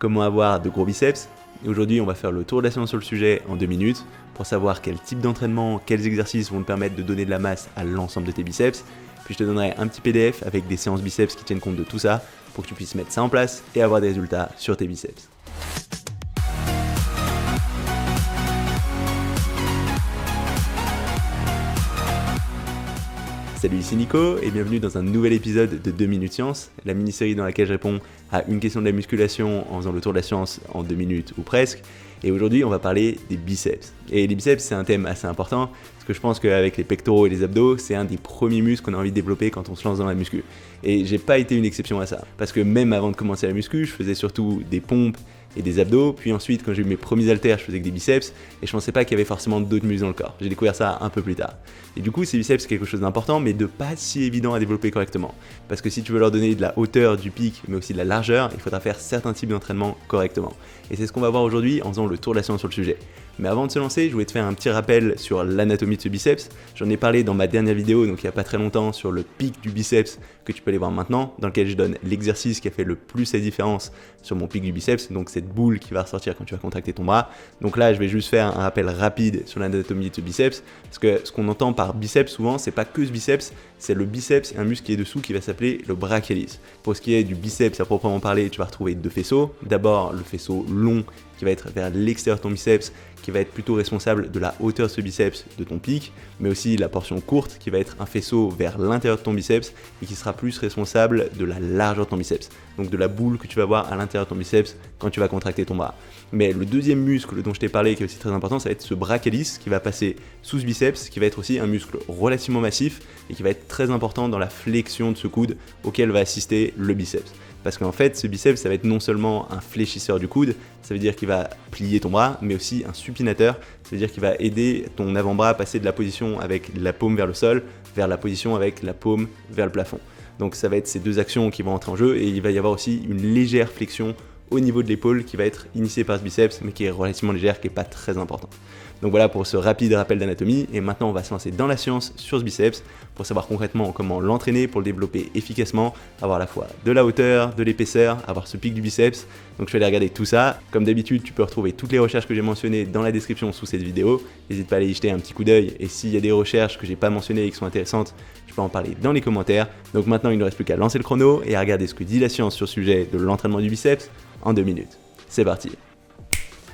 comment avoir de gros biceps. Et aujourd'hui, on va faire le tour de la science sur le sujet en 2 minutes pour savoir quel type d'entraînement, quels exercices vont te permettre de donner de la masse à l'ensemble de tes biceps. Puis je te donnerai un petit PDF avec des séances biceps qui tiennent compte de tout ça pour que tu puisses mettre ça en place et avoir des résultats sur tes biceps. Salut, ici Nico et bienvenue dans un nouvel épisode de 2 minutes science, la mini-série dans laquelle je réponds à une question de la musculation en faisant le tour de la science en 2 minutes ou presque. Et aujourd'hui, on va parler des biceps. Et les biceps, c'est un thème assez important parce que je pense qu'avec les pectoraux et les abdos, c'est un des premiers muscles qu'on a envie de développer quand on se lance dans la muscu. Et j'ai pas été une exception à ça parce que même avant de commencer la muscu, je faisais surtout des pompes et des abdos, puis ensuite quand j'ai eu mes premiers haltères, je faisais que des biceps et je pensais pas qu'il y avait forcément d'autres muscles dans le corps. J'ai découvert ça un peu plus tard. Et du coup, ces biceps c'est quelque chose d'important mais de pas si évident à développer correctement. Parce que si tu veux leur donner de la hauteur, du pic, mais aussi de la largeur, il faudra faire certains types d'entraînement correctement. Et c'est ce qu'on va voir aujourd'hui en faisant le tour de la science sur le sujet. Mais avant de se lancer, je voulais te faire un petit rappel sur l'anatomie de ce biceps. J'en ai parlé dans ma dernière vidéo, donc il n'y a pas très longtemps, sur le pic du biceps que tu peux aller voir maintenant, dans lequel je donne l'exercice qui a fait le plus la différence sur mon pic du biceps, donc cette boule qui va ressortir quand tu vas contracter ton bras. Donc là, je vais juste faire un rappel rapide sur l'anatomie de ce biceps, parce que ce qu'on entend par biceps souvent, c'est pas que ce biceps, c'est le biceps et un muscle qui est dessous qui va s'appeler le brachialis. Pour ce qui est du biceps à proprement parler, tu vas retrouver 2 faisceaux. D'abord, le faisceau long qui va être vers l'extérieur de ton biceps, qui va être plutôt responsable de la hauteur de ce biceps de ton pic, mais aussi la portion courte qui va être un faisceau vers l'intérieur de ton biceps et qui sera plus responsable de la largeur de ton biceps, donc de la boule que tu vas avoir à l'intérieur de ton biceps quand tu vas contracter ton bras. Mais le deuxième muscle dont je t'ai parlé qui est aussi très important, ça va être ce brachialis qui va passer sous ce biceps, qui va être aussi un muscle relativement massif et qui va être très important dans la flexion de ce coude auquel va assister le biceps. Parce qu'en fait, ce biceps, ça va être non seulement un fléchisseur du coude, ça veut dire qu'il va plier ton bras, mais aussi un supinateur, ça veut dire qu'il va aider ton avant-bras à passer de la position avec la paume vers le sol, vers la position avec la paume vers le plafond. Donc ça va être ces deux actions qui vont entrer en jeu et il va y avoir aussi une légère flexion au niveau de l'épaule qui va être initiée par ce biceps, mais qui est relativement légère, qui n'est pas très importante. Donc voilà pour ce rapide rappel d'anatomie, et maintenant on va se lancer dans la science sur ce biceps pour savoir concrètement comment l'entraîner pour le développer efficacement, avoir à la fois de la hauteur, de l'épaisseur, avoir ce pic du biceps. Donc je vais aller regarder tout ça. Comme d'habitude, tu peux retrouver toutes les recherches que j'ai mentionnées dans la description sous cette vidéo. N'hésite pas à aller y jeter un petit coup d'œil, et s'il y a des recherches que j'ai pas mentionnées et qui sont intéressantes, tu peux en parler dans les commentaires. Donc maintenant il ne reste plus qu'à lancer le chrono et à regarder ce que dit la science sur le sujet de l'entraînement du biceps en 2 minutes. C'est parti.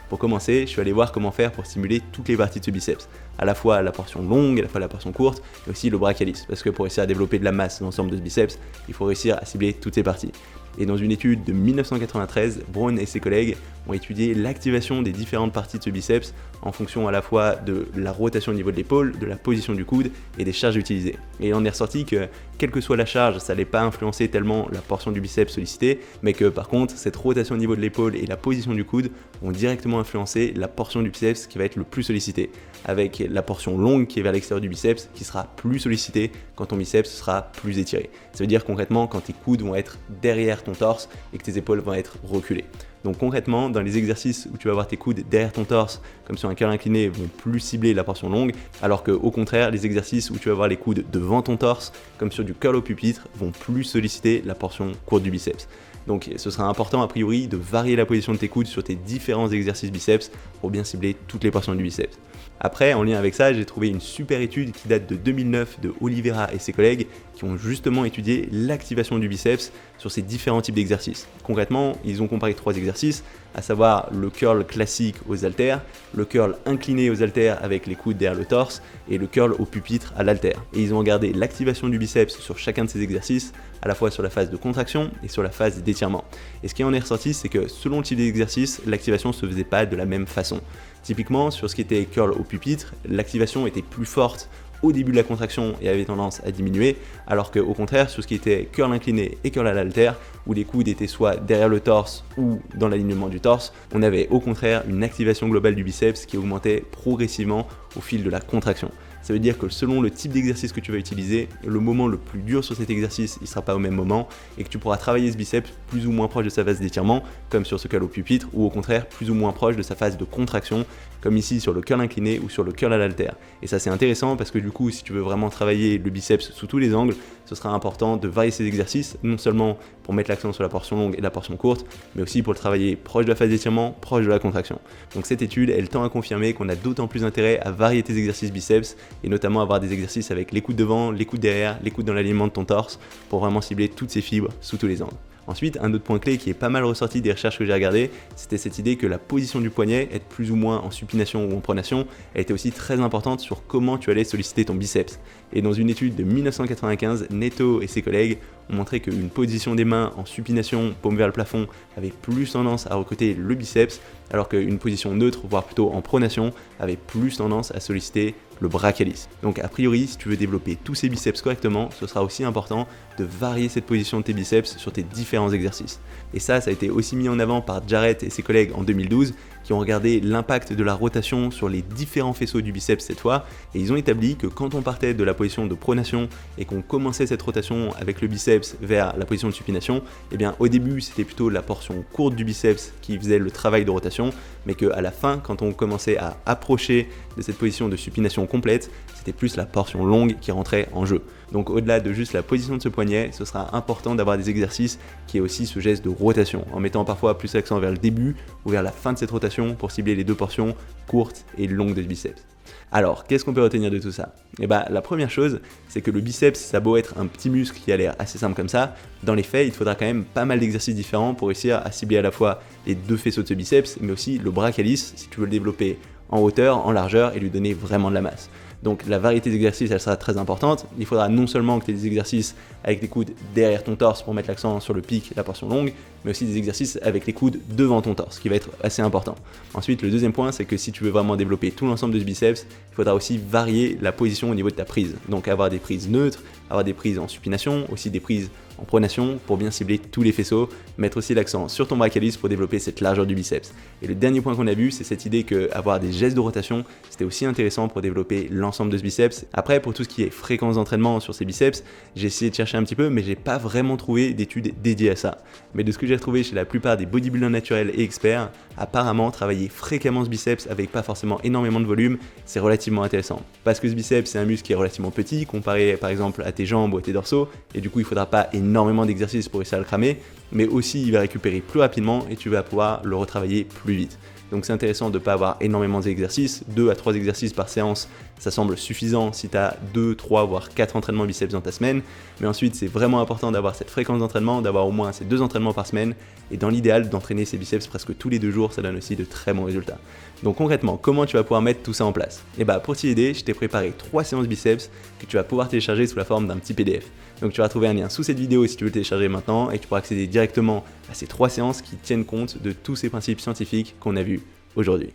Pour commencer, je suis allé voir comment faire pour stimuler toutes les parties de ce biceps, à la fois la portion longue, à la fois la portion courte, et aussi le brachialis, parce que pour réussir à développer de la masse dans l'ensemble de ce biceps, il faut réussir à cibler toutes ces parties. Et dans une étude de 1993, Brown et ses collègues ont étudié l'activation des différentes parties de ce biceps en fonction à la fois de la rotation au niveau de l'épaule, de la position du coude et des charges utilisées. Et il en est ressorti que, quelle que soit la charge, ça n'allait pas influencer tellement la portion du biceps sollicitée, mais que par contre, cette rotation au niveau de l'épaule et la position du coude vont directement influencer la portion du biceps qui va être le plus sollicitée, avec la portion longue qui est vers l'extérieur du biceps qui sera plus sollicitée quand ton biceps sera plus étiré. Ça veut dire concrètement quand tes coudes vont être derrière ton torse et que tes épaules vont être reculées. Donc concrètement, dans les exercices où tu vas avoir tes coudes derrière ton torse, comme sur un curl incliné, vont plus cibler la portion longue, alors qu'au contraire, les exercices où tu vas avoir les coudes devant ton torse, comme sur du curl au pupitre, vont plus solliciter la portion courte du biceps. Donc ce sera important a priori de varier la position de tes coudes sur tes différents exercices biceps pour bien cibler toutes les portions du biceps. Après, en lien avec ça, j'ai trouvé une super étude qui date de 2009 de Oliveira et ses collègues qui ont justement étudié l'activation du biceps sur ces différents types d'exercices. Concrètement, ils ont comparé 3 exercices, à savoir le curl classique aux haltères, le curl incliné aux haltères avec les coudes derrière le torse et le curl au pupitre à l'haltère. Et ils ont regardé l'activation du biceps sur chacun de ces exercices, à la fois sur la phase de contraction et sur la phase d'étirement. Et ce qui en est ressorti, c'est que selon le type d'exercice, l'activation ne se faisait pas de la même façon. Typiquement, sur ce qui était curl au pupitre, l'activation était plus forte au début de la contraction et avait tendance à diminuer, alors qu'au contraire, sur ce qui était curl incliné et curl à l'haltère, où les coudes étaient soit derrière le torse ou dans l'alignement du torse, on avait au contraire une activation globale du biceps qui augmentait progressivement au fil de la contraction. Ça veut dire que selon le type d'exercice que tu vas utiliser, le moment le plus dur sur cet exercice, il ne sera pas au même moment et que tu pourras travailler ce biceps plus ou moins proche de sa phase d'étirement, comme sur ce curl au pupitre, ou au contraire plus ou moins proche de sa phase de contraction, comme ici sur le curl incliné ou sur le curl à l'haltère. Et ça c'est intéressant parce que du coup, si tu veux vraiment travailler le biceps sous tous les angles, ce sera important de varier ces exercices, non seulement pour mettre l'accent sur la portion longue et la portion courte, mais aussi pour le travailler proche de la phase d'étirement, proche de la contraction. Donc cette étude, elle tend à confirmer qu'on a d'autant plus intérêt à varier tes exercices biceps et notamment avoir des exercices avec les coudes devant, les coudes derrière, les coudes dans l'alignement de ton torse pour vraiment cibler toutes ces fibres sous tous les angles. Ensuite, un autre point clé qui est pas mal ressorti des recherches que j'ai regardées, c'était cette idée que la position du poignet, être plus ou moins en supination ou en pronation, elle était aussi très importante sur comment tu allais solliciter ton biceps. Et dans une étude de 1995, Netto et ses collègues ont montré qu'une position des mains en supination, paume vers le plafond, avait plus tendance à recruter le biceps, alors qu'une position neutre, voire plutôt en pronation, avait plus tendance à solliciter le brachialis. Donc a priori, si tu veux développer tous ces biceps correctement, ce sera aussi important de varier cette position de tes biceps sur tes différents exercices. Et ça a été aussi mis en avant par Jarrett et ses collègues en 2012, qui ont regardé l'impact de la rotation sur les différents faisceaux du biceps cette fois, et ils ont établi que quand on partait de la position de pronation et qu'on commençait cette rotation avec le biceps vers la position de supination, eh bien au début c'était plutôt la portion courte du biceps qui faisait le travail de rotation, mais qu'à la fin, quand on commençait à approcher de cette position de supination complète, c'était plus la portion longue qui rentrait en jeu. Donc au-delà de juste la position de ce poignet, ce sera important d'avoir des exercices qui aient aussi ce geste de rotation, en mettant parfois plus l'accent vers le début ou vers la fin de cette rotation pour cibler les deux portions courtes et longues de biceps. Alors, qu'est-ce qu'on peut retenir de tout ça ? Eh bien, la première chose, c'est que le biceps, ça a beau être un petit muscle qui a l'air assez simple comme ça, dans les faits, il te faudra quand même pas mal d'exercices différents pour réussir à cibler à la fois les deux faisceaux de ce biceps, mais aussi le brachialis, si tu veux le développer en hauteur, en largeur et lui donner vraiment de la masse. Donc la variété d'exercices, elle sera très importante. Il faudra non seulement que tu aies des exercices avec les coudes derrière ton torse pour mettre l'accent sur le pic, la portion longue, mais aussi des exercices avec les coudes devant ton torse, ce qui va être assez important. Ensuite, le deuxième point, c'est que si tu veux vraiment développer tout l'ensemble de ce biceps, il faudra aussi varier la position au niveau de ta prise. Donc avoir des prises neutres, avoir des prises en supination, aussi des prises en pronation pour bien cibler tous les faisceaux, mettre aussi l'accent sur ton brachialis pour développer cette largeur du biceps. Et le dernier point qu'on a vu, c'est cette idée qu'avoir des gestes de rotation, c'était aussi intéressant pour développer l'ensemble de ce biceps. Après, pour tout ce qui est fréquence d'entraînement sur ces biceps, j'ai essayé de chercher un petit peu, mais j'ai pas vraiment trouvé d'études dédiées à ça. Mais de ce que j'ai retrouvé chez la plupart des bodybuilders naturels et experts, apparemment travailler fréquemment ce biceps avec pas forcément énormément de volume, c'est relativement intéressant. Parce que ce biceps, c'est un muscle qui est relativement petit comparé par exemple à tes jambes ou à tes dorsaux, et du coup il faudra pas énormément d'exercices pour essayer à le cramer, mais aussi il va récupérer plus rapidement et tu vas pouvoir le retravailler plus vite. Donc c'est intéressant de ne pas avoir énormément d'exercices, 2 à 3 exercices par séance, ça semble suffisant si tu as 2, 3 voire 4 entraînements biceps dans ta semaine, mais ensuite c'est vraiment important d'avoir cette fréquence d'entraînement, d'avoir au moins ces 2 entraînements par semaine, et dans l'idéal d'entraîner ces biceps presque tous les 2 jours, ça donne aussi de très bons résultats. Donc concrètement, comment tu vas pouvoir mettre tout ça en place ? Et bah pour t'y aider, je t'ai préparé 3 séances biceps que tu vas pouvoir télécharger sous la forme d'un petit PDF. Donc tu vas trouver un lien sous cette vidéo si tu veux le télécharger maintenant, et tu pourras accéder directement à ces 3 séances qui tiennent compte de tous ces principes scientifiques qu'on a vus aujourd'hui.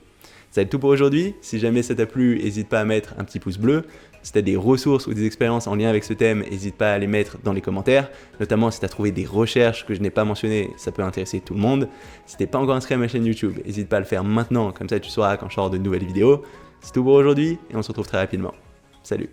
Ça va être tout pour aujourd'hui. Si jamais ça t'a plu, n'hésite pas à mettre un petit pouce bleu. Si tu as des ressources ou des expériences en lien avec ce thème, n'hésite pas à les mettre dans les commentaires. Notamment si tu as trouvé des recherches que je n'ai pas mentionnées, ça peut intéresser tout le monde. Si tu n'es pas encore inscrit à ma chaîne YouTube, n'hésite pas à le faire maintenant, comme ça tu sauras quand je sors de nouvelles vidéos. C'est tout pour aujourd'hui et on se retrouve très rapidement. Salut!